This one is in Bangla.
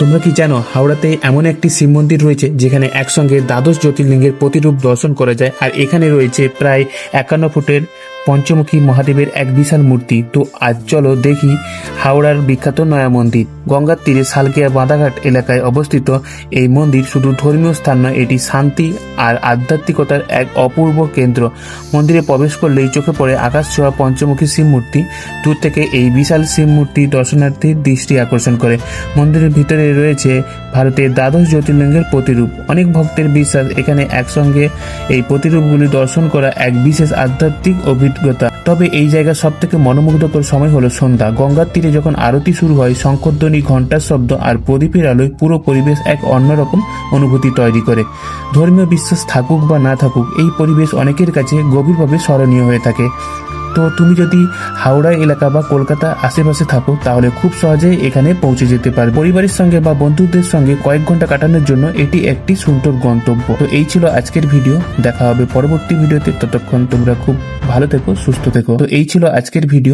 তোমরা কি জানো হাওড়াতে এমন একটি শিব মন্দির রয়েছে যেখানে একসঙ্গে দ্বাদশ জ্যোতির্লিঙ্গের প্রতিরূপ দর্শন করা যায়, আর এখানে রয়েছে প্রায় 51 ফুটের পঞ্চমুখী মহাদেবের এক বিশাল মূর্তি। তো আজ চলো দেখি হাওড়ার বিখ্যাত নয়া মন্দির। গঙ্গার তীরে শালকিয়া বাঁধাঘাট এলাকায় অবস্থিত এই মন্দির শুধু ধর্মীয় স্থান নয়, এটি শান্তি আর আধ্যাত্মিকতার এক অপূর্ব কেন্দ্র। মন্দিরে প্রবেশ করলেই চোখে পড়ে আকাশ ছোঁয়া পঞ্চমুখী শিব মূর্তি। দূর থেকে এই বিশাল শিব মূর্তি দর্শনার্থীর দৃষ্টি আকর্ষণ করে। মন্দিরের ভিতরে রয়েছে ভারতের দ্বাদশ জ্যোতির্লিঙ্গের প্রতিরূপ। অনেক ভক্তের বিশ্বাস এখানে একসঙ্গে এই প্রতিরূপগুলি দর্শন করা এক বিশেষ আধ্যাত্মিক অভিজ্ঞতা। তবে এই জায়গার সব থেকে মনোমুগ্ধকর সময় হলো সন্ধ্যা। গঙ্গার তীরে যখন আরতি শুরু হয়, শঙ্খধ্বনি, ঘণ্টার শব্দ আর প্রদীপের আলোয় পুরো পরিবেশ এক অন্যরকম অনুভূতি তৈরি করে। ধর্মীয় বিশ্বাস থাকুক বা না থাকুক, এই পরিবেশ অনেকের কাছে গভীরভাবে স্মরণীয় হয়ে থাকে। তো তুমি যদি হাওড়া এলাকা বা কলকাতা আশেপাশে থাকো তাহলে খুব সহজেই এখানে পৌঁছে যেতে পারবে। পরিবারের সঙ্গে বা বন্ধুদের সঙ্গে কয়েক ঘন্টা কাটানোর জন্য এটি একটি সুন্দর গন্তব্য। তো এই ছিল আজকের ভিডিও, দেখা হবে পরবর্তী ভিডিওতে। ততক্ষণ তোমরা খুব ভালো থেকো, সুস্থ থেকো। তো এই ছিল আজকের ভিডিও।